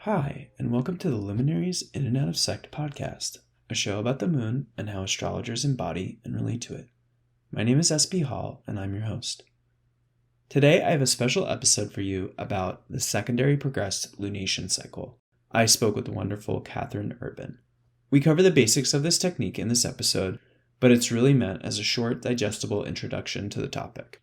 Hi, and welcome to the Luminaries In and Out of Sect podcast, a show about the moon and how astrologers embody and relate to it. My name is S.B. Hall, and I'm your host. Today, I have a special episode for you about the Secondary Progressed Lunation Cycle. I spoke with the wonderful Catherine Urban. We cover the basics of this technique in this episode, but it's really meant as a short, digestible introduction to the topic.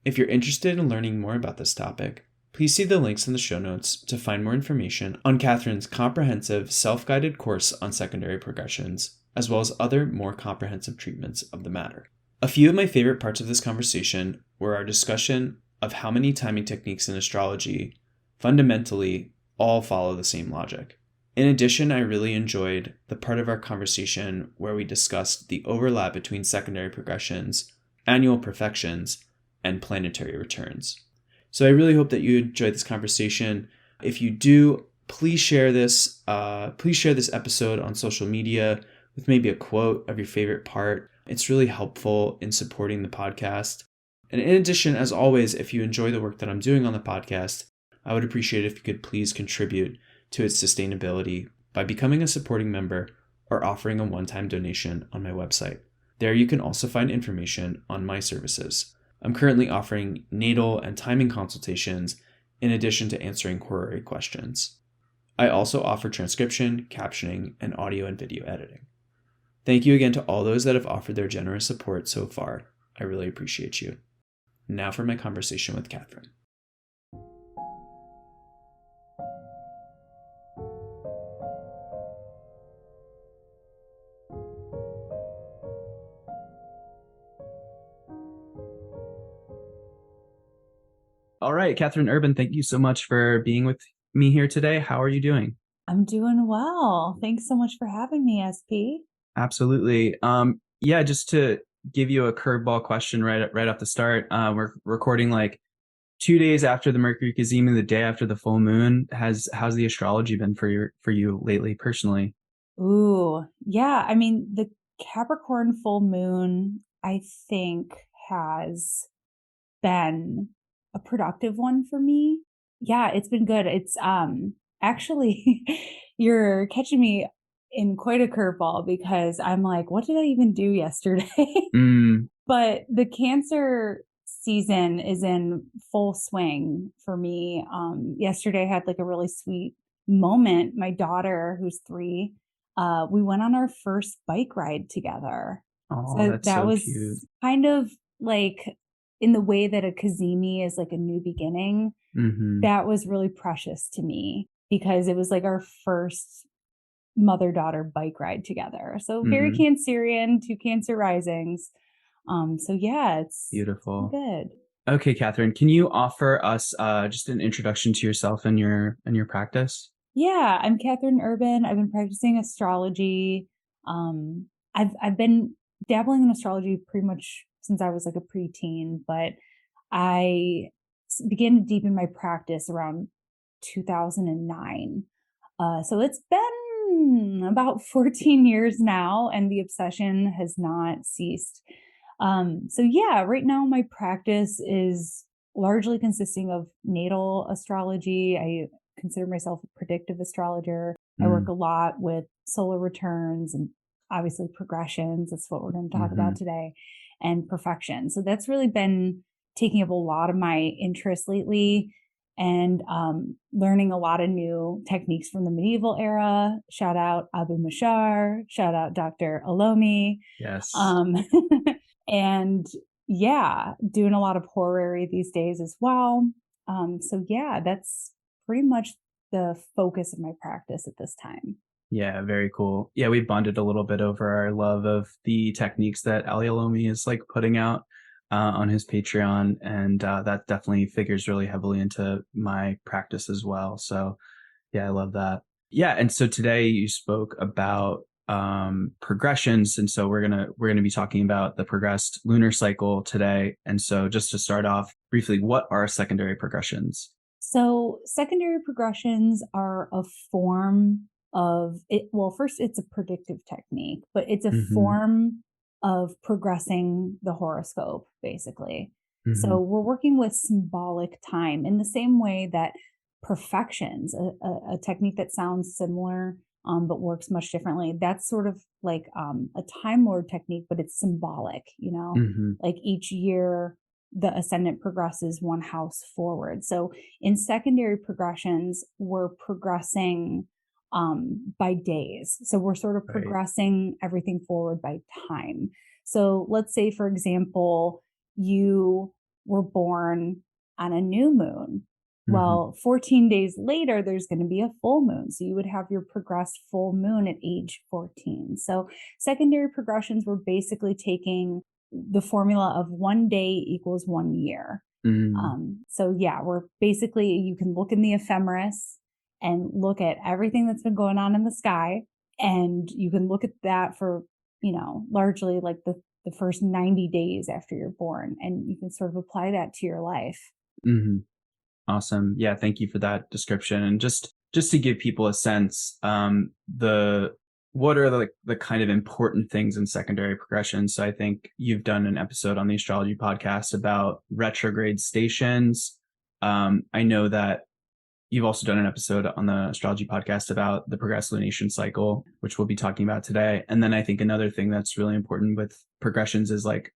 If you're interested in learning more about this topic, please see the links in the show notes to find more information on Catherine's comprehensive self-guided course on secondary progressions, as well as other more comprehensive treatments of the matter. A few of my favorite parts of this conversation were our discussion of how many timing techniques in astrology fundamentally all follow the same logic. In addition, I really enjoyed the part of our conversation where we discussed the overlap between secondary progressions, annual Profections, and Planetary Returns. So I really hope that you enjoyed this conversation. If you do, please share this episode on social media with maybe a quote of your favorite part. It's really helpful in supporting the podcast. And in addition, as always, if you enjoy the work that I'm doing on the podcast, I would appreciate it if you could please contribute to its sustainability by becoming a supporting member or offering a one-time donation on my website. There you can also find information on my services. I'm currently offering natal and timing consultations in addition to answering query questions. I also offer transcription, captioning, and audio and video editing. Thank you again to all those that have offered their generous support so far. I really appreciate you. Now for my conversation with Catherine. All right, Catherine Urban, thank you so much for being with me here today. How are you doing? I'm doing well. Thanks so much for having me, SP. Absolutely. Just to give you a curveball question right off the start, we're recording like 2 days after the Mercury Cazimi, the day after the full moon. How's the astrology been for you lately, personally? Ooh, yeah. I mean, the Capricorn full moon, I think, has been a productive one for me. Yeah, it's been good. It's actually you're catching me in quite a curveball because I'm like, what did I even do yesterday? But the Cancer season is in full swing for me. Yesterday I had like a really sweet moment. My daughter, who's 3, we went on our first bike ride together. Oh, So that's that so was cute. kind of like in the way that a Cazimi is like a new beginning. Mm-hmm. That was really precious to me because it was like our first mother-daughter bike ride together. So very Cancerian, 2 Cancer risings. So yeah, it's Beautiful. good. Okay, Catherine, can you offer us just an introduction to yourself and your practice? Yeah, I'm Catherine Urban. I've been practicing astrology. I've been dabbling in astrology pretty much since I was like a preteen, but I began to deepen my practice around 2009. So it's been about 14 years now, and the obsession has not ceased. So yeah, right now my practice is largely consisting of natal astrology. I consider myself a predictive astrologer. I work a lot with solar returns and obviously progressions. That's what we're going to talk about today, and perfection. So that's really been taking up a lot of my interest lately, and learning a lot of new techniques from the medieval era. Shout out Abu Mashar, shout out Dr. Alomi. Yes. And yeah, doing a lot of horary these days as well. So yeah, that's pretty much the focus of my practice at this time. Yeah, very cool. Yeah, we bonded a little bit over our love of the techniques that Ali Alomi is like putting out on his Patreon, and that definitely figures really heavily into my practice as well. So yeah, I love that. Yeah, and so today you spoke about progressions, and so we're gonna be talking about the progressed lunar cycle today. And so just to start off briefly, what are secondary progressions? So secondary progressions are a form of it. Well, first it's a predictive technique, but it's a form of progressing the horoscope, basically. So we're working with symbolic time in the same way that Profections, a technique that sounds similar but works much differently. That's sort of like a Time Lord technique, but it's symbolic, Mm-hmm. like each year the ascendant progresses one house forward. So in secondary progressions, we're progressing by days. So we're sort of Right. progressing everything forward by time. So let's say, for example, you were born on a new moon. Mm-hmm. Well, 14 days later, there's going to be a full moon. So you would have your progressed full moon at age 14. So secondary progressions were basically taking the formula of 1 day equals 1 year. Mm-hmm. So yeah, we're basically, you can look in the ephemeris and look at everything that's been going on in the sky. And you can look at that for, largely like the first 90 days after you're born. And you can sort of apply that to your life. Mm-hmm. Awesome. Yeah, thank you for that description. And just to give people a sense, the what are the kind of important things in secondary progression? So I think you've done an episode on the astrology podcast about retrograde stations. I know that you've also done an episode on the astrology podcast about the progressed lunation cycle, which we'll be talking about today. And then I think another thing that's really important with progressions is like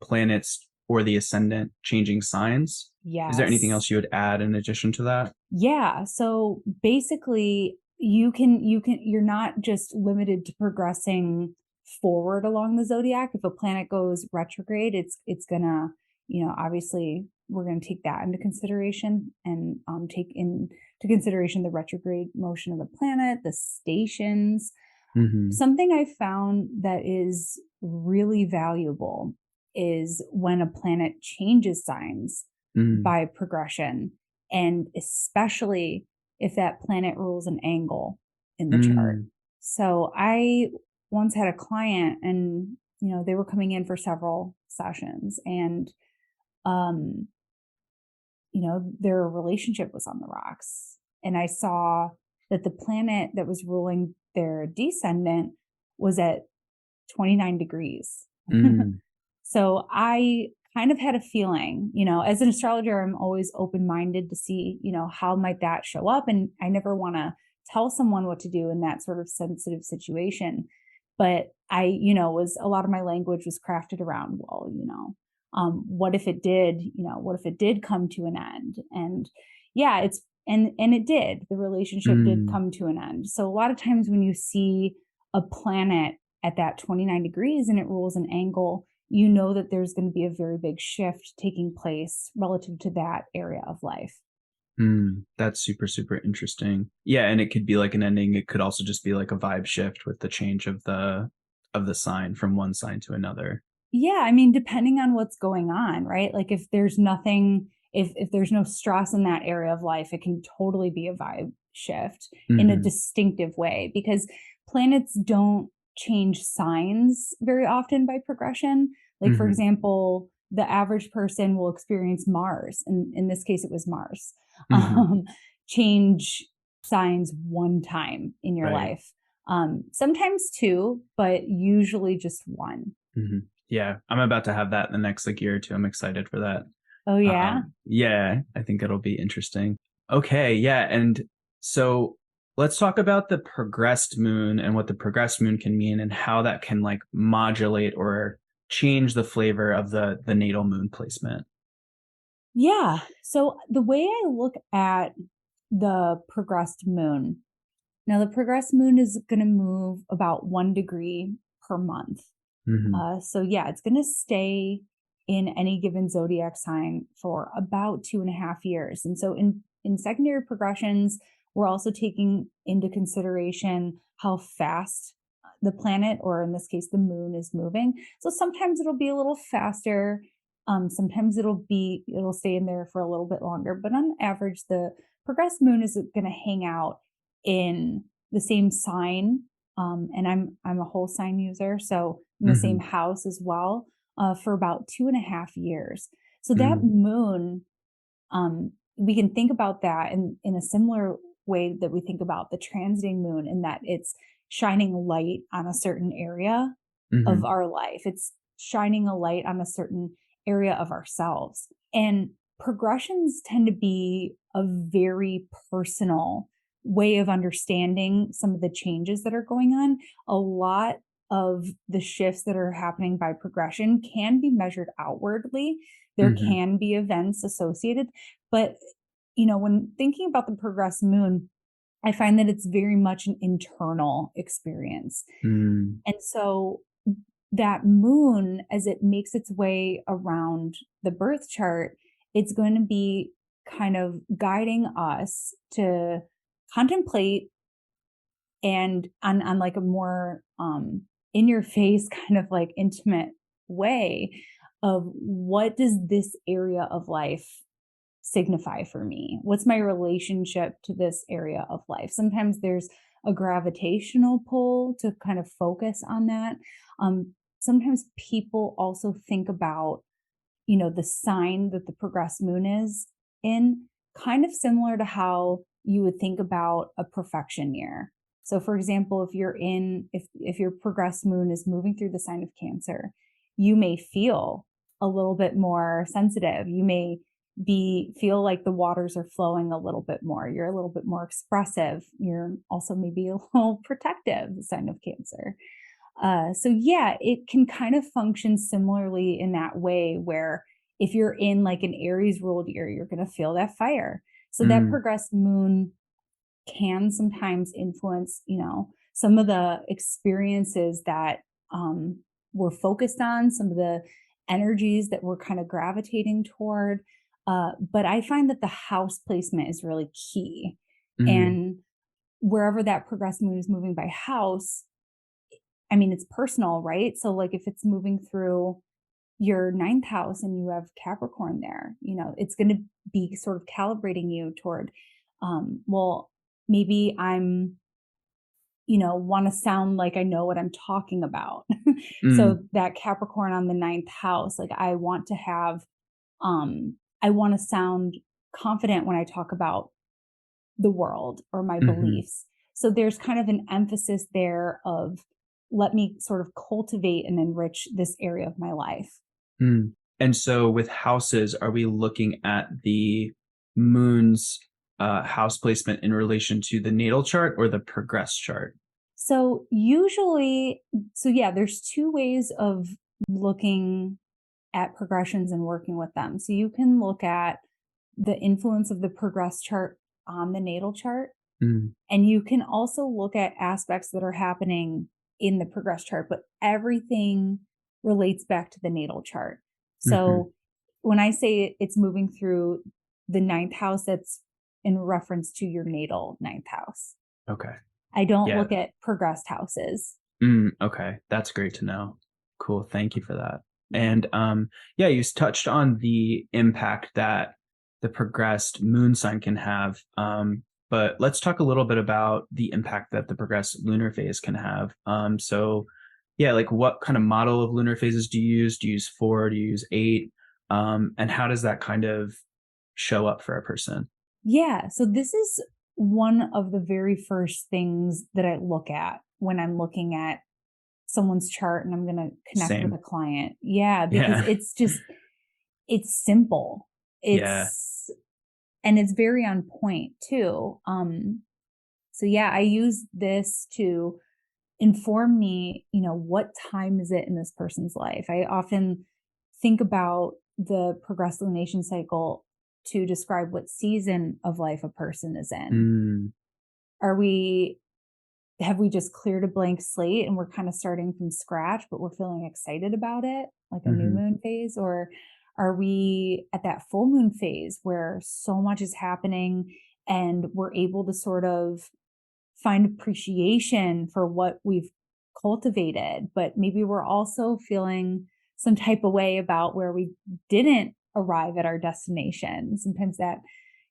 planets or the ascendant changing signs. Is there anything Yes. else you would add in addition to that? Yeah. So basically, you're not just limited to progressing forward along the zodiac. If a planet goes retrograde, it's gonna, obviously we're gonna take that into consideration and take into consideration the retrograde motion of the planet, the stations. Mm-hmm. Something I found that is really valuable is when a planet changes signs Mm-hmm. by progression, and especially if that planet rules an angle in the chart. Mm-hmm. So I once had a client, and they were coming in for several sessions, and um their relationship was on the rocks. And I saw that the planet that was ruling their descendant was at 29 degrees. Mm-hmm. So I kind of had a feeling, as an astrologer, I'm always open minded to see, how might that show up. And I never want to tell someone what to do in that sort of sensitive situation. But I, was a lot of my language was crafted around, well, what if it did, what if it did come to an end? And yeah, and it did. The relationship did Mm-hmm. come to an end. So a lot of times when you see a planet at that 29 degrees and it rules an angle, you know that there's going to be a very big shift taking place relative to that area of life. That's super, super interesting. Yeah, and it could be like an ending. It could also just be like a vibe shift with the change of the sign from one sign to another. Yeah, I mean, depending on what's going on, right? Like if there's nothing, if there's no stress in that area of life, it can totally be a vibe shift in a Mm-hmm. distinctive way, because planets don't change signs very often by progression. Like, for Mm-hmm. example, the average person will experience Mars, and in this case, it was Mars, Mm-hmm. um, change signs one time in your Right. life. Sometimes two, but usually just one. Mm-hmm. Yeah, I'm about to have that in the next like year or two. I'm excited for that. Oh, yeah. Yeah, I think it'll be interesting. Okay, yeah, and so let's talk about the progressed moon and what the progressed moon can mean and how that can like modulate or change the flavor of the natal moon placement. Yeah. So the way I look at the progressed moon, now the progressed moon is going to move about 1 degree per month. Mm-hmm. So yeah, it's going to stay in any given zodiac sign for about 2.5 years. And so in secondary progressions, we're also taking into consideration how fast the planet, or in this case, the moon, is moving. So sometimes it'll be a little faster. Sometimes it'll stay in there for a little bit longer. But on average, the progressed moon is going to hang out in the same sign. And I'm a whole sign user, so in the Mm-hmm. same house as well, for about 2.5 years. So that Mm-hmm. moon, we can think about that in a similar way that we think about the transiting moon, in that it's shining light on a certain area of Mm-hmm. our life. It's shining a light on a certain area of ourselves. And progressions tend to be a very personal way of understanding some of the changes that are going on. A lot of the shifts that are happening by progression can be measured outwardly. There Mm-hmm. can be events associated, but when thinking about the progressed moon, I find that it's very much an internal experience. Mm. And so that moon, as it makes its way around the birth chart, it's going to be kind of guiding us to contemplate and on like a more in your face kind of like intimate way of what does this area of life signify for me? What's my relationship to this area of life? Sometimes there's a gravitational pull to kind of focus on that. Sometimes people also think about, the sign that the progressed moon is in, kind of similar to how you would think about a perfection year. So for example, if your progressed moon is moving through the sign of Cancer, you may feel a little bit more sensitive. You may feel like the waters are flowing a little bit more. You're a little bit more expressive. You're also maybe a little protective, the sign of Cancer. So yeah, it can kind of function similarly in that way where if you're in like an Aries ruled year, you're going to feel that fire. So that Mm. progressed moon can sometimes influence, some of the experiences that we're focused on, some of the energies that we're kind of gravitating toward. But I find that the house placement is really key. Mm. And wherever that progressed moon is moving by house, I mean, it's personal, right? So, like, if it's moving through your ninth house and you have Capricorn there, it's going to be sort of calibrating you toward, well, maybe I'm, want to sound like I know what I'm talking about. Mm. So, that Capricorn on the ninth house, like, I want to sound confident when I talk about the world or my Mm-hmm. beliefs. So there's kind of an emphasis there of let me sort of cultivate and enrich this area of my life. Mm. And so with houses, are we looking at the moon's house placement in relation to the natal chart or the progress chart? So usually, so yeah, there's two ways of looking at progressions and working with them. So you can look at the influence of the progress chart on the natal chart. Mm. And you can also look at aspects that are happening in the progress chart, but everything relates back to the natal chart. Mm-hmm. So when I say it's moving through the ninth house, that's in reference to your natal ninth house. Okay. I don't Yeah. look at progressed houses. Okay. That's great to know. Cool. Thank you for that. Yeah. And yeah, you touched on the impact that the progressed moon sign can have. But let's talk a little bit about the impact that the progressed lunar phase can have. So yeah, like what kind of model of lunar phases do you use? Do you use 4? Do you use 8? And how does that kind of show up for a person? Yeah. So this is one of the very first things that I look at when I'm looking at someone's chart and I'm going to connect with a Same. client. Yeah, because Yeah. it's simple. Yeah. It's very on point too. So yeah, I use this to inform me, what time is it in this person's life? I often think about the progressed lunation cycle to describe what season of life a person is in. Mm. Are we have we just cleared a blank slate and we're kind of starting from scratch, but we're feeling excited about it, like a new Hmm. moon phase? Or are we at that full moon phase where so much is happening and we're able to sort of find appreciation for what we've cultivated, but maybe we're also feeling some type of way about where we didn't arrive at our destination? Sometimes that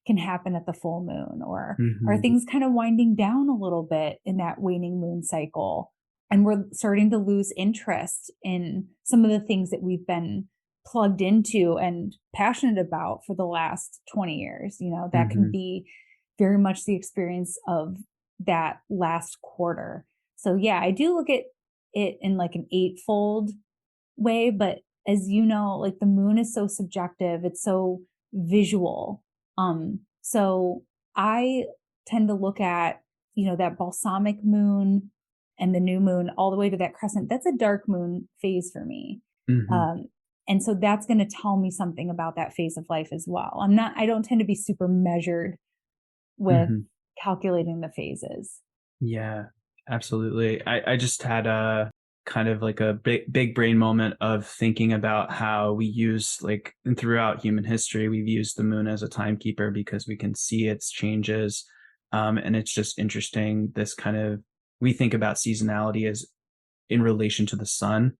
can happen at the full moon, or are Hmm. things kind of winding down a little bit in that waning moon cycle and we're starting to lose interest in some of the things that we've been plugged into and passionate about for the last 20 years. That can Hmm. be very much the experience of that last quarter. So yeah, I do look at it in like an eightfold way, but as you know, like the moon is so subjective. It's so visual. So I tend to look at, that balsamic moon and the new moon all the way to that crescent. That's a dark moon phase for me. Mm-hmm. Um, and so that's going to tell me something about that phase of life as well. I don't tend to be super measured with Mm-hmm. calculating the phases. Yeah, absolutely. I just had a kind of like a big brain moment of thinking about how we use like and throughout human history, we've used the moon as a timekeeper because we can see its changes. And it's just interesting. This kind of we think about seasonality as in relation to the sun.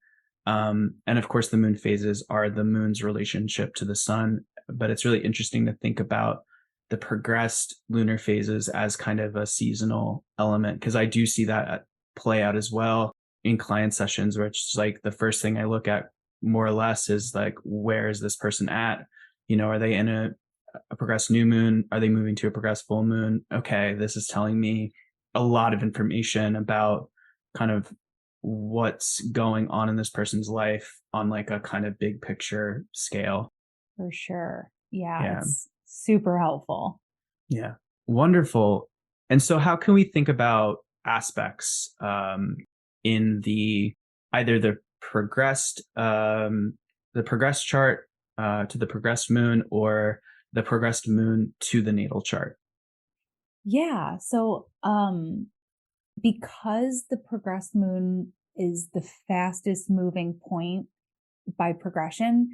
And of course, the moon phases are the moon's relationship to the sun. But it's really interesting to think about the progressed lunar phases as kind of a seasonal element, because I do see that play out as well in client sessions, where it's like the first thing I look at more or less is like, where is this person at? Are they in a progressed new moon? Are they moving to a progressed full moon? Okay, this is telling me a lot of information about kind of what's going on in this person's life on like a kind of big picture scale. For sure. Yeah, Yeah. it's super helpful. Yeah. Wonderful. And so how can we think about aspects in the either the progressed chart to the progressed moon, or the progressed moon to the natal chart? Yeah. So, because the progressed moon is the fastest moving point by progression,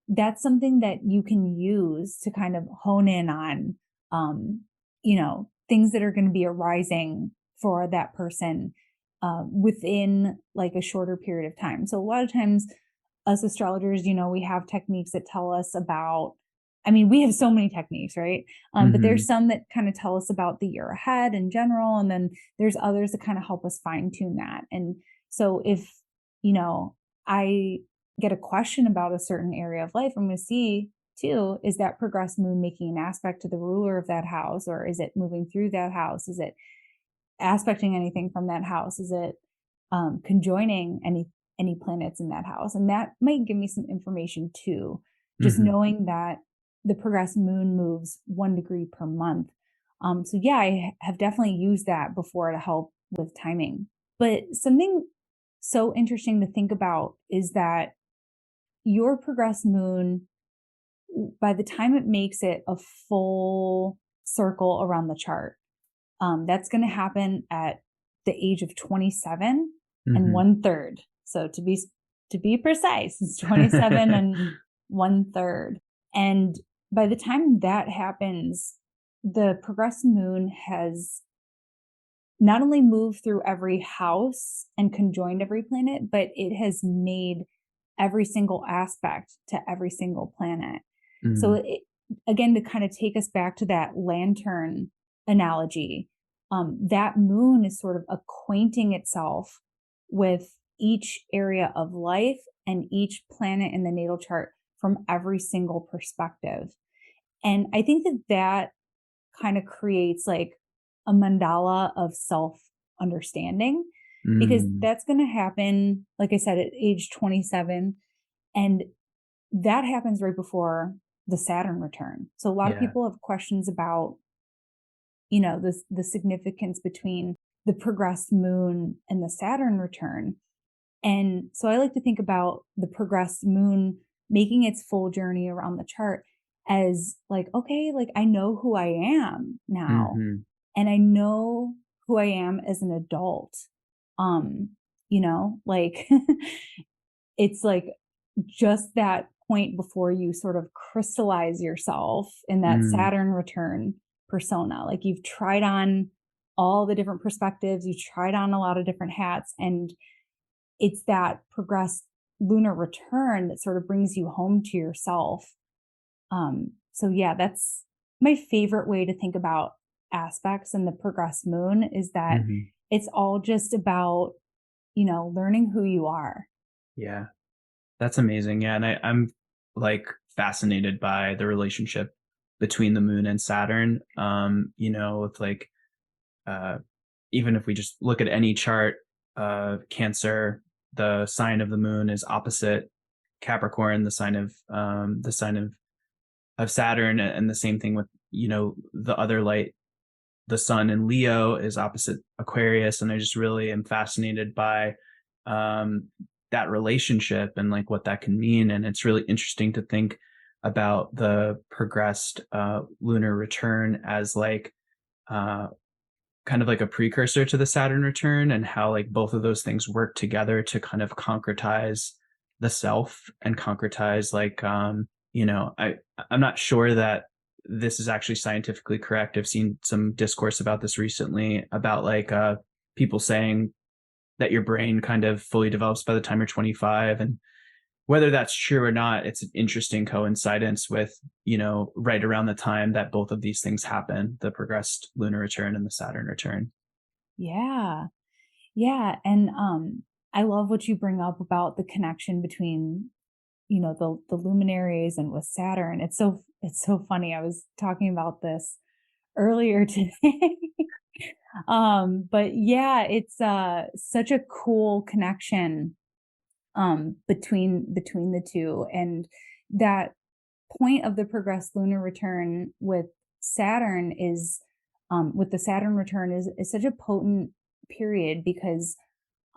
that's something that you can use to kind of hone in on, things that are going to be arising for that person within like a shorter period of time. So a lot of times, us astrologers, we have techniques that tell us about. I mean, we have so many techniques, right? But Mm-hmm. there's some that kind of tell us about the year ahead in general, and then there's others that kind of help us fine tune that. And so if I get a question about a certain area of life, I'm going to see too, is that progressed moon making an aspect to the ruler of that house, or is it moving through that house? Is it aspecting anything from that house? Is it conjoining any planets in that house? And that might give me some information too, just Mm-hmm. knowing that the progressed moon moves 1 degree per month. So yeah, I have definitely used that before to help with timing. But something so interesting to think about is that your progressed moon, by the time it makes it a full circle around the chart, that's going to happen at the age of 27 and Mm-hmm. 1/3. So to be precise, it's 27 and 1/3. And by the time that happens, the progressed moon has not only moved through every house and conjoined every planet, but it has made every single aspect to every single planet. So, Mm-hmm. again, to kind of take us back to that lantern analogy, that moon is sort of acquainting itself with each area of life and each planet in the natal chart from every single perspective. And I think that kind of creates like a mandala of self understanding, because Mm. that's going to happen, like I said, at age 27. And that happens right before the Saturn return. So a lot of Yeah. people have questions about, the significance between the progressed moon and the Saturn return. And so I like to think about the progressed moon making its full journey around the chart as like, okay, like I know who I am now, Mm-hmm. and I know who I am as an adult. Um, like it's like just that point before you sort of crystallize yourself in that Mm. Saturn return persona. Like you've tried on all the different perspectives, you tried on a lot of different hats, and it's that progressed lunar return that sort of brings you home to yourself. So yeah, that's my favorite way to think about aspects in the progressed moon, is that Mm-hmm. it's all just about, learning who you are. Yeah. That's amazing. Yeah. And I'm like fascinated by the relationship between the moon and Saturn. With like, uh, even if we just look at any chart, Cancer, the sign of the moon is opposite Capricorn, the sign of Saturn, and the same thing with, the other light, the sun in Leo is opposite Aquarius. And I just really am fascinated by that relationship and like what that can mean. And it's really interesting to think about the progressed lunar return as like uh, kind of like a precursor to the Saturn return, and how like both of those things work together to kind of concretize the self and concretize like I'm not sure that this is actually scientifically correct. I've seen some discourse about this recently about like people saying that your brain kind of fully develops by the time you're 25, and whether that's true or not, it's an interesting coincidence with, right around the time that both of these things happen, the progressed lunar return and the Saturn return. Yeah. Yeah. And I love what you bring up about the connection between, the luminaries and with Saturn. It's so funny. I was talking about this earlier today. But yeah, it's such a cool connection between the two. And that point of the progressed lunar return with Saturn is with the Saturn return is such a potent period because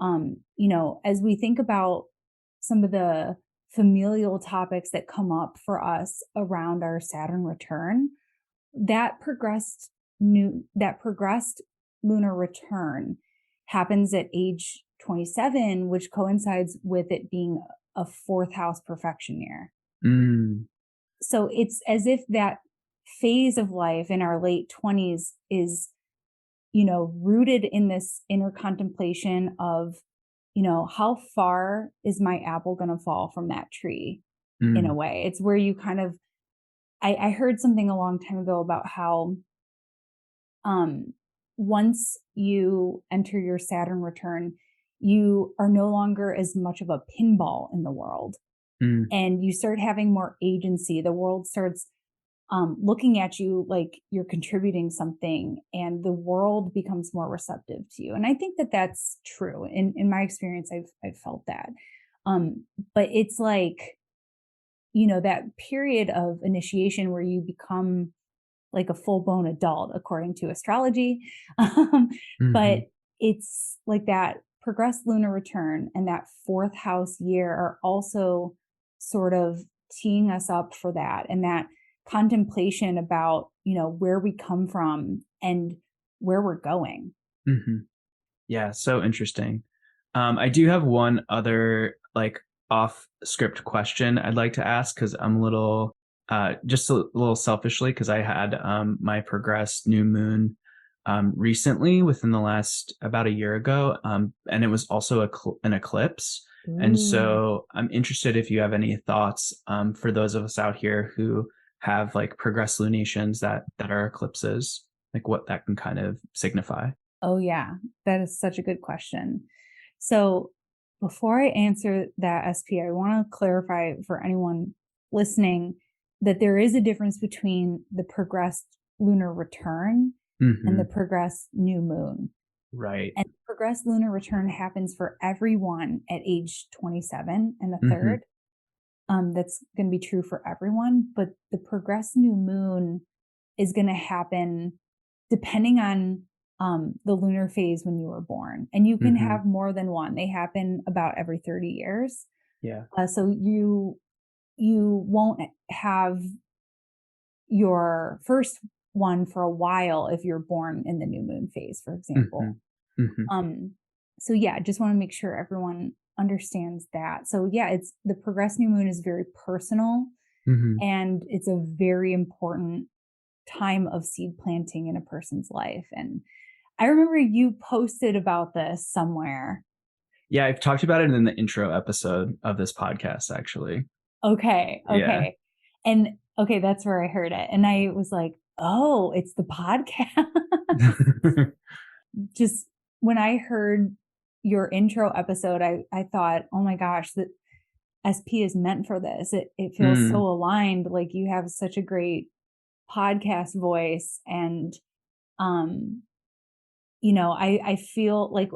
as we think about some of the familial topics that come up for us around our Saturn return, that progressed lunar return happens at age 27, which coincides with it being a fourth house perfection year. Mm. So it's as if that phase of life in our late 20s is, rooted in this inner contemplation of, how far is my apple going to fall from that tree in a way. It's where you kind of, I heard something a long time ago about how once you enter your Saturn return, you are no longer as much of a pinball in the world. And you start having more agency. The world starts looking at you like you're contributing something, and the world becomes more receptive to you. And I think that that's true. In my experience, I've felt that. But it's like, that period of initiation where you become like a full-blown adult according to astrology. But it's like that progressed lunar return and that fourth house year are also sort of teeing us up for that, and that contemplation about where we come from and where we're going. Yeah, so interesting. I do have one other like off script question I'd like to ask, because I'm a little just a little selfishly, because I had my progressed new moon recently within the last about a year ago, and it was also an eclipse. And so I'm interested if you have any thoughts for those of us out here who have like progressed lunations that are eclipses, like what that can kind of signify. Oh, yeah, that is such a good question. So before I answer that, SP, I want to clarify for anyone listening that there is a difference between the progressed lunar return and the progressed new moon. Right. And the progressed lunar return happens for everyone at age 27 and a third. That's going to be true for everyone. But the progressed new moon is going to happen depending on the lunar phase when you were born. And you can have more than one. They happen about every 30 years. Yeah. So you won't have your first one for a while if you're born in the new moon phase, for example. So yeah, I just want to make sure everyone understands that. So yeah, it's the progressed new moon is very personal, and it's a very important time of seed planting in a person's life. And I remember you posted about this somewhere. Yeah, I've talked about it in the intro episode of this podcast, actually. Okay. And okay, that's where I heard it. And I was like, oh, it's the podcast. Just when I heard your intro episode, I thought, oh my gosh, that SP is meant for this. It feels so aligned. Like you have such a great podcast voice. And I feel like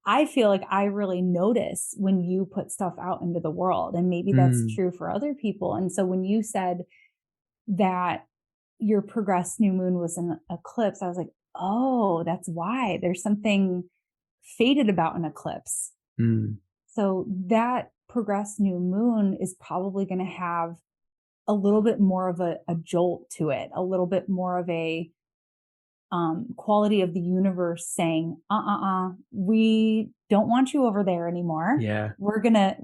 I feel like I really notice when you put stuff out into the world, and maybe that's true for other people. And so when you said that your progressed new moon was an eclipse, I was like, oh, that's why. There's something fated about an eclipse. Mm. So that progressed new moon is probably going to have a little bit more of a jolt to it, a little bit more of a quality of the universe saying, we don't want you over there anymore. Yeah. We're gonna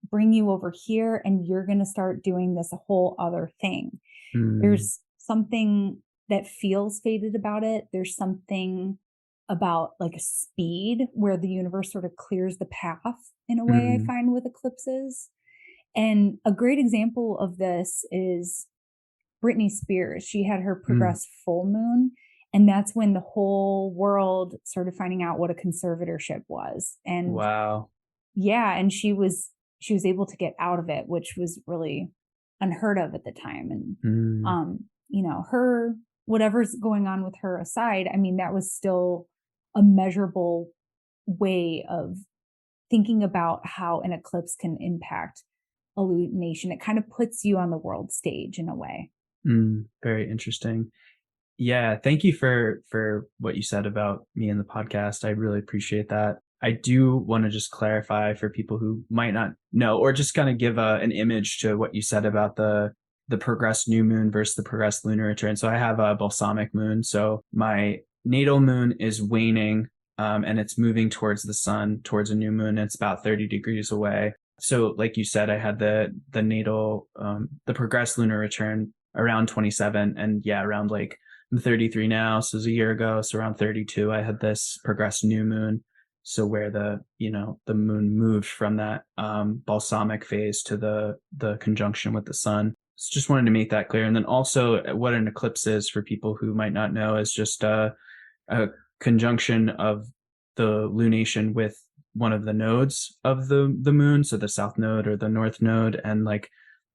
bring you over here, and you're gonna start doing this whole other thing. Mm. There's something that feels fated about it. There's something about like a speed where the universe sort of clears the path in a way I Mm. find with eclipses. And a great example of this is Britney Spears. She had her Mm. progressed full moon, and that's when the whole world started finding out what a conservatorship was. And Wow. yeah, and she was able to get out of it, which was really unheard of at the time. And Mm. her, whatever's going on with her aside, I mean, that was still a measurable way of thinking about how an eclipse can impact illumination. It kind of puts you on the world stage in a way. Very interesting. Yeah, thank you for what you said about me in the podcast. I really appreciate that. I do want to just clarify for people who might not know, or just kind of give an image to what you said about the progressed new moon versus the progressed lunar return. So I have a balsamic moon. So my natal moon is waning, and it's moving towards the sun, towards a new moon. It's about 30 degrees away. So, like you said, I had the natal, the progressed lunar return around 27, and yeah, around like I'm 33 now, so it was a year ago. So around 32, I had this progressed new moon. So where the moon moved from that balsamic phase to the conjunction with the sun. So just wanted to make that clear. And then also what an eclipse is for people who might not know is just a conjunction of the lunation with one of the nodes of the moon, so the south node or the north node, and like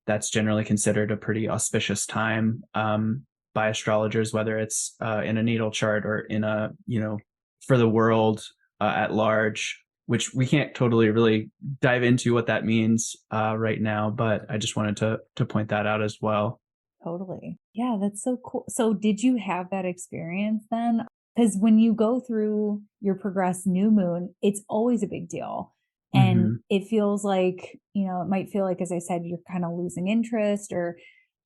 that's generally considered a pretty auspicious time by astrologers, whether it's in a natal chart or in a for the world at large. Which we can't totally really dive into what that means right now, but I just wanted to point that out as well. Totally. Yeah, that's so cool. So, did you have that experience then? Because when you go through your progressed new moon, it's always a big deal. And Mm-hmm. it feels like, it might feel like, as I said, you're kind of losing interest, or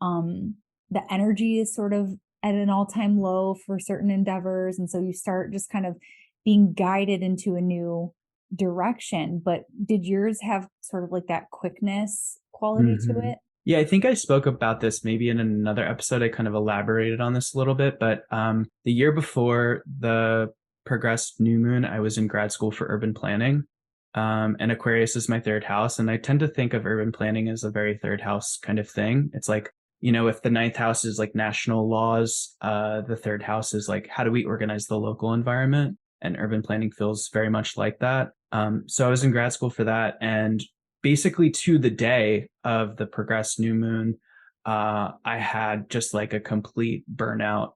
um, the energy is sort of at an all time low for certain endeavors. And so you start just kind of being guided into a new direction. But did yours have sort of like that quickness quality to Mm-hmm. it? Yeah, I think I spoke about this maybe in another episode. I kind of elaborated on this a little bit, but the year before the progressed new moon, I was in grad school for urban planning. And Aquarius is my third house. And I tend to think of urban planning as a very third house kind of thing. It's like, if the ninth house is like national laws, the third house is like, how do we organize the local environment? And urban planning feels very much like that. So I was in grad school for that. And basically to the day of the progressed new moon, I had just like a complete burnout.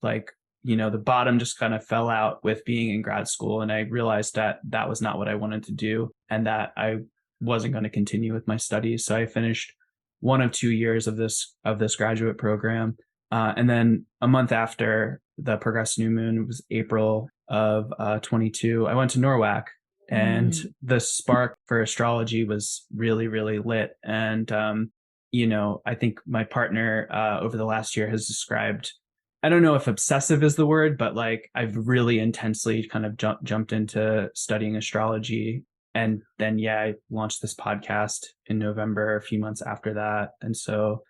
Like, the bottom just kind of fell out with being in grad school. And I realized that that was not what I wanted to do and that I wasn't going to continue with my studies. So I finished 1 of 2 years of this graduate program. And then a month after the progressed new moon, it was April of 22, I went to Norwalk, and Mm. the spark for astrology was really, really lit. And I think my partner over the last year has described, I don't know if obsessive is the word, but like I've really intensely kind of jumped into studying astrology. And then yeah, I launched this podcast in November, a few months after that. And so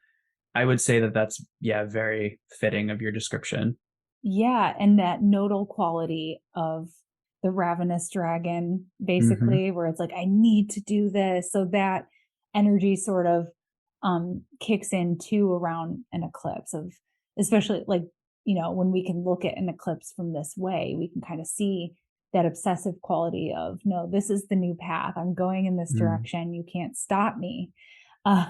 I would say that that's, yeah, very fitting of your description. Yeah, and that nodal quality of the ravenous dragon, Mm-hmm. basically, where it's like, I need to do this. So that energy sort of kicks in too around an eclipse of, especially like, when we can look at an eclipse from this way, we can kind of see that obsessive quality of, no, this is the new path. I'm going in this direction. You can't stop me. Uh,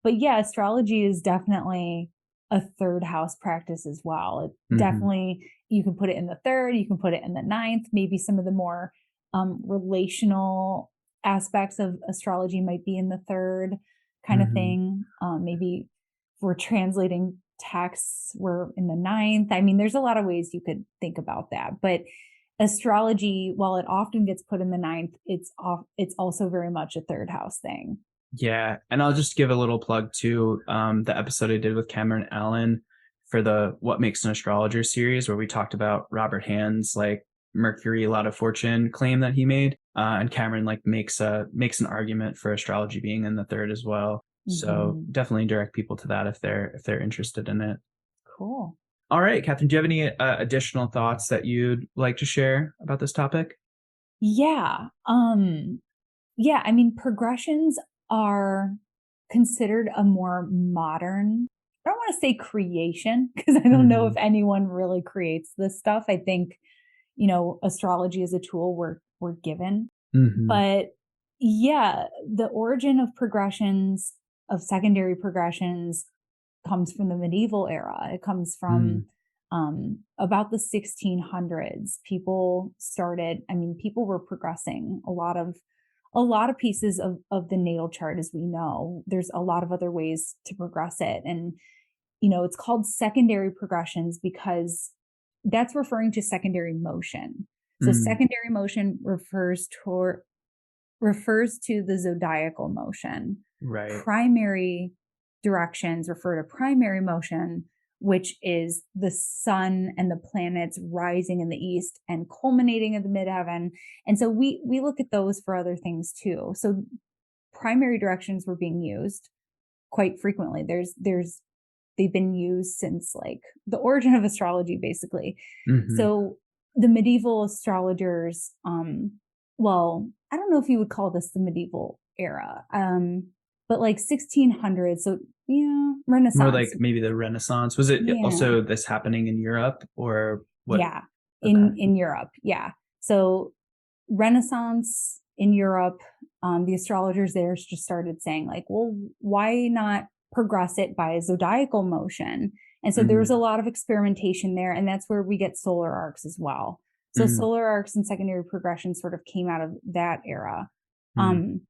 but yeah, astrology is definitely a third house practice as well. It Mm-hmm. definitely, you can put it in the third, you can put it in the ninth. Maybe some of the more relational aspects of astrology might be in the third kind of Mm-hmm. thing. Maybe if we're translating texts were in the ninth. I mean, there's a lot of ways you could think about that, but astrology, while it often gets put in the ninth, it's also very much a third house thing. Yeah, and I'll just give a little plug to the episode I did with Cameron Allen for the What Makes an Astrologer series, where we talked about Robert Hand's like Mercury lot of fortune claim that he made, and Cameron like makes an argument for astrology being in the third as well. So Mm-hmm. definitely direct people to that if they're interested in it. Cool. All right, Catherine, do you have any additional thoughts that you'd like to share about this topic? Yeah. Yeah, I mean, progressions are considered a more modern, I don't want to say creation, because I don't know if Mm-hmm. anyone really creates this stuff. I think, astrology is a tool we're given. Mm-hmm. But yeah, the origin of progressions, of secondary progressions, comes from the medieval era. It comes from about the 1600s. People were progressing a lot of pieces of the natal chart, as we know. There's a lot of other ways to progress it. And, it's called secondary progressions because that's referring to secondary motion. So Mm-hmm. secondary motion refers to the zodiacal motion. Right. Primary directions refer to primary motion, which is the sun and the planets rising in the east and culminating in the midheaven. And so we look at those for other things too. So primary directions were being used quite frequently. They've been used since like the origin of astrology, basically. Mm-hmm. So the medieval astrologers, well, I don't know if you would call this the medieval era, but like 1600s. So yeah, More Renaissance. like maybe the Renaissance. Was it Yeah, also this happening in Europe or what? yeah, Okay. in Europe. Yeah, so Renaissance in Europe, the astrologers there just started saying like, well, why not progress it by a zodiacal motion? And so there was a Mm, lot of experimentation there, and that's where we get solar arcs as well. So mm, solar arcs and secondary progression sort of came out of that era. mm. Um,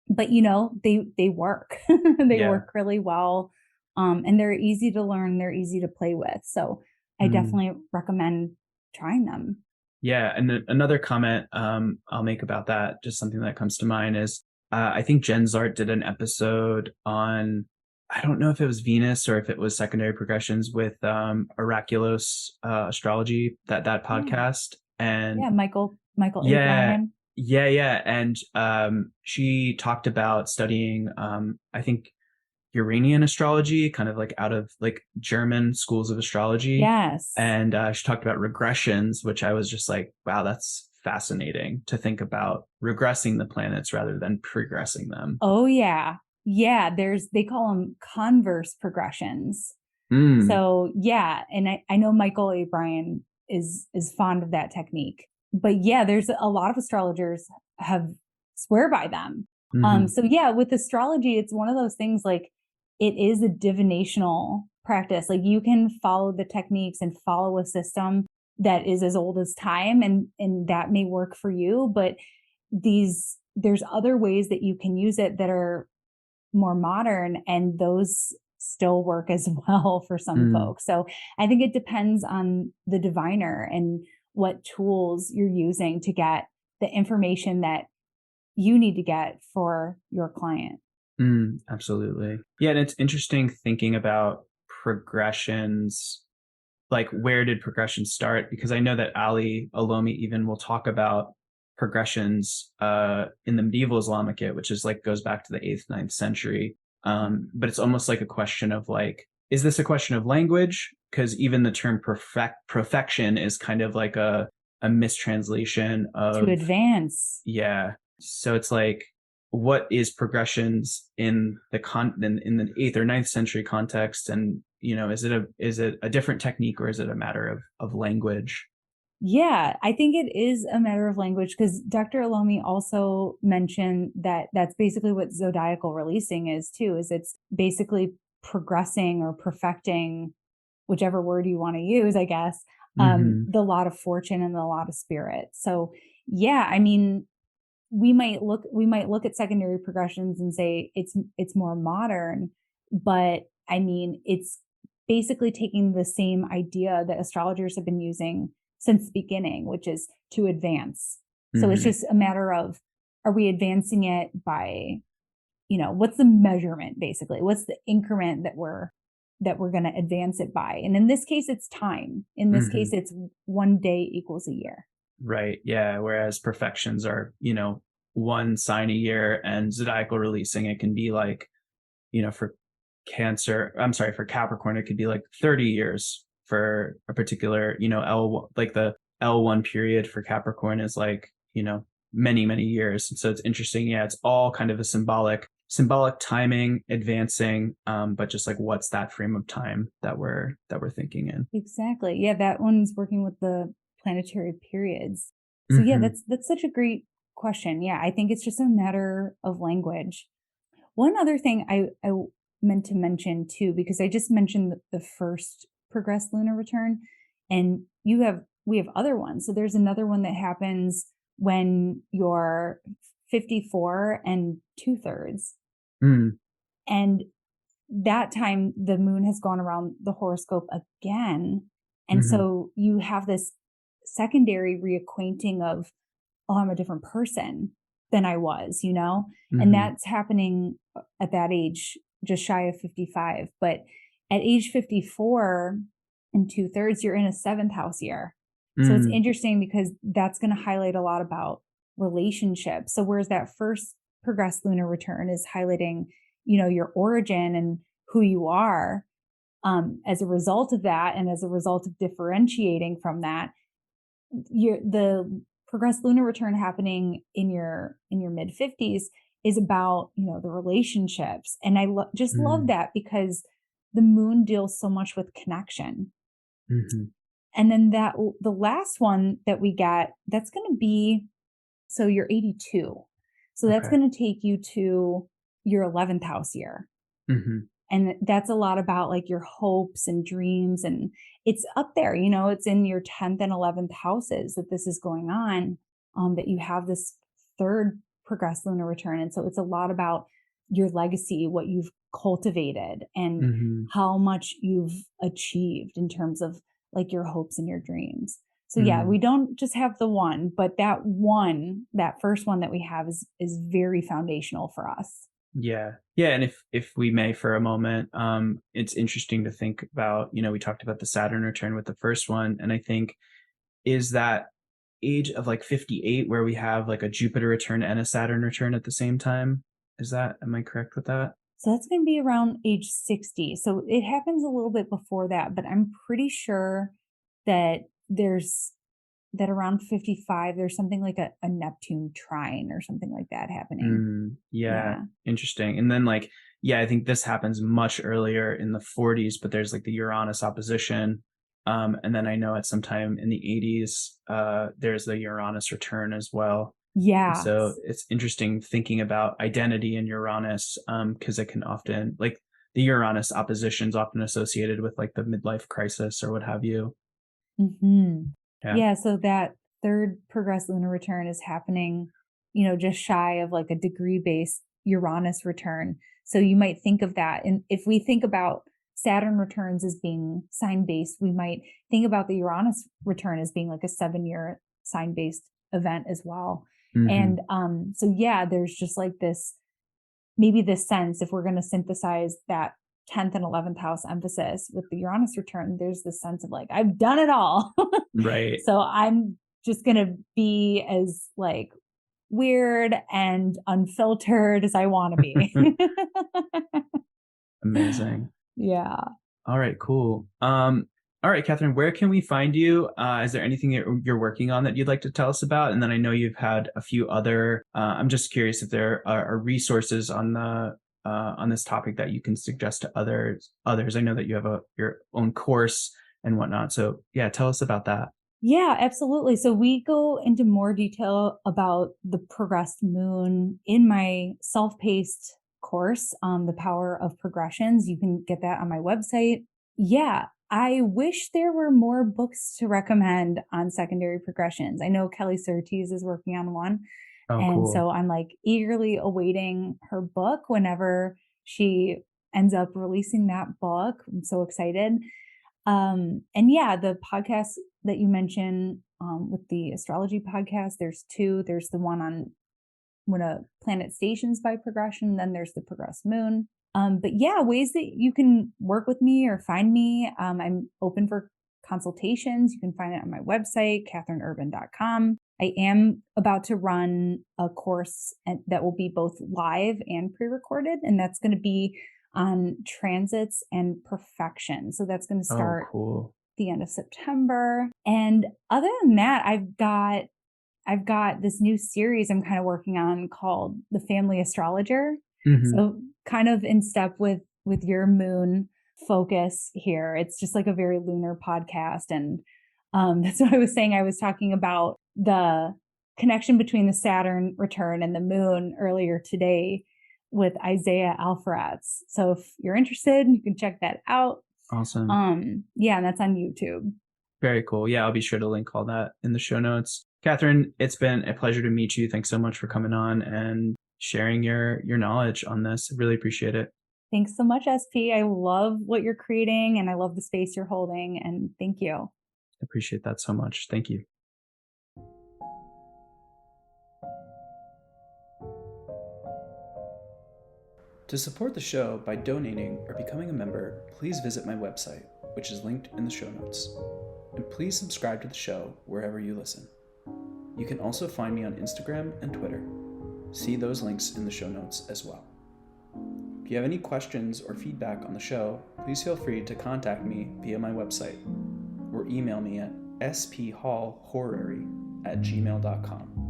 but they work. They Yeah. work really well, and they're easy to learn. They're easy to play with. So I Mm. definitely recommend trying them. Yeah. And another comment I'll make about that, just something that comes to mind is I think Jen Zart did an episode on, I don't know if it was Venus or if it was secondary progressions with Oraculos astrology, that Yeah, podcast. And yeah, Michael A. yeah, Bryan. yeah. And she talked about studying, I think, Uranian astrology, kind of like out of like German schools of astrology. Yes. And she talked about regressions, which I was just like, wow, that's fascinating to think about regressing the planets rather than progressing them. Oh yeah. Yeah, they call them converse progressions. Mm, So yeah, and I know Michael A. Bryan is fond of that technique. But yeah, there's a lot of astrologers have swear by them. hmm So yeah, with astrology, it's one of those things like it is a divinational practice. Like you can follow the techniques and follow a system that is as old as time, and that may work for you, but there's other ways that you can use it that are more modern, and those still work as well for some mm, folks. So I think it depends on the diviner and what tools you're using to get the information that you need to get for your client. absolutely. Yeah, and it's interesting thinking about progressions, like where did progression start? Because I know that Ali Alomi even will talk about progressions in the medieval Islamicate, which is like goes back to the 8th, 9th century. But it's almost like a question of like, is this a question of language? Because even the term perfection is kind of like a mistranslation To of, advance. yeah. So it's like, what is progressions in the in the 8th or 9th century context, and is it a different technique or is it a matter of language? Yeah, I think it is a matter of language because Dr. Alomi also mentioned that that's basically what zodiacal releasing is too, is it's basically progressing or perfecting, whichever word you want to use, I guess, Hmm. the lot of fortune and the lot of spirit. So yeah, I mean, we might look at secondary progressions and say it's more modern, but I mean, basically taking the same idea that astrologers have been using since the beginning, which is to advance. So it's just a matter of, are we advancing it by, what's the measurement basically? What's the increment that we're going to advance it by? And in this case, it's time. In this case, it's 1 day equals a year. Right. Yeah. Whereas perfections are, one sign a year, and zodiacal releasing, it can be like, for for Capricorn, it could be like 30 years for a particular, like the L1 period for Capricorn is like, many, many years. And so it's interesting. Yeah. It's all kind of a symbolic timing, advancing, but just like, what's that frame of time that we're thinking in? Exactly. Yeah. That one's working with the planetary periods. So yeah, that's such a great question. Yeah. I think it's just a matter of language. One other thing I meant to mention too, because I just mentioned the first progressed lunar return, and we have other ones. So there's another one that happens when you're 54 and 2/3. And that time the moon has gone around the horoscope again. And so you have this secondary reacquainting of, oh, I'm a different person than I was, and that's happening at that age, just shy of 55. But at age 54 and 2/3, you're in a 7th house year. So it's interesting because that's going to highlight a lot about relationships. So whereas that first progressed lunar return is highlighting, your origin and who you are, as a result of that, and as a result of differentiating from that, the progressed lunar return happening in your mid 50s is about, the relationships. And I just love that, because the moon deals so much with connection. And then the last one that we get, that's going to be, so you're 82. So that's going to take you to your 11th house year. And that's a lot about like your hopes and dreams. And it's up there, it's in your 10th and 11th houses that this is going on, that you have this third progressed lunar return. And so it's a lot about your legacy, what you've cultivated, and how much you've achieved in terms of like your hopes and your dreams. So yeah, we don't just have the one, but that first one that we have is very foundational for us. Yeah. Yeah. And if we may for a moment, it's interesting to think about, we talked about the Saturn return with the first one. And I think, is that age of like 58 where we have like a Jupiter return and a Saturn return at the same time? Am I correct with that? So that's going to be around age 60. So it happens a little bit before that, but I'm pretty sure that around 55, there's something like a Neptune trine or something like that happening. Yeah. Interesting. And then I think this happens much earlier in the 40s, but there's like the Uranus opposition. And then I know at some time in the 80s, there's the Uranus return as well. Yeah. So it's interesting thinking about identity in Uranus, because it can often, like, the Uranus opposition is often associated with like the midlife crisis or what have you. Yeah. So that third progressed lunar return is happening, just shy of like a degree-based Uranus return. So you might think of that. And if we think about Saturn returns as being sign-based, we might think about the Uranus return as being like a 7-year sign-based event as well. And so yeah, there's just like maybe this sense, if we're going to synthesize that 10th and 11th house emphasis with the Uranus return, there's this sense of like, I've done it all. Right. So I'm just going to be as like weird and unfiltered as I want to be. Amazing. Yeah. All right, cool. All right, Catherine, where can we find you? Is there anything you're working on that you'd like to tell us about? And then I know you've had a few other, I'm just curious if there are resources on this topic that you can suggest to others. I know that you have your own course and whatnot. So yeah, tell us about that. Yeah, absolutely. So we go into more detail about the progressed moon in my self-paced course, The Power of Progressions. You can get that on my website. Yeah, I wish there were more books to recommend on secondary progressions. I know Kelly Surtees is working on one. And cool. So I'm like eagerly awaiting her book whenever she ends up releasing that book. I'm so excited. And yeah, the podcast that you mentioned with the astrology podcast, there's two. There's the one on when a planet stations by progression, then there's the progressed moon. But yeah, ways that you can work with me or find me. I'm open for consultations. You can find it on my website, catherineurban.com. I am about to run a course that will be both live and pre-recorded, and that's going to be on transits and perfection. So that's going to start the end of September. And other than that, I've got this new series I'm kind of working on called The Family Astrologer. So kind of in step with your moon focus here. It's just like a very lunar podcast. And that's what I was saying. I was talking about the connection between the Saturn return and the moon earlier today with Isaiah Alferetz. So if you're interested, you can check that out. Awesome. Yeah, and that's on YouTube. Very cool. Yeah, I'll be sure to link all that in the show notes. Catherine, it's been a pleasure to meet you. Thanks so much for coming on and sharing your knowledge on this. I really appreciate it. Thanks so much, SP. I love what you're creating and I love the space you're holding. And thank you. I appreciate that so much. Thank you. To support the show by donating or becoming a member, please visit my website, which is linked in the show notes. And please subscribe to the show wherever you listen. You can also find me on Instagram and Twitter. See those links in the show notes as well. If you have any questions or feedback on the show, please feel free to contact me via my website or email me at sphallhorary@gmail.com.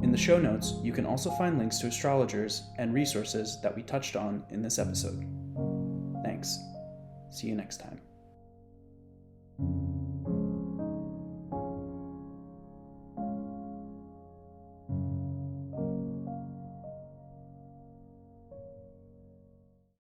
In the show notes, you can also find links to astrologers and resources that we touched on in this episode. Thanks. See you next time.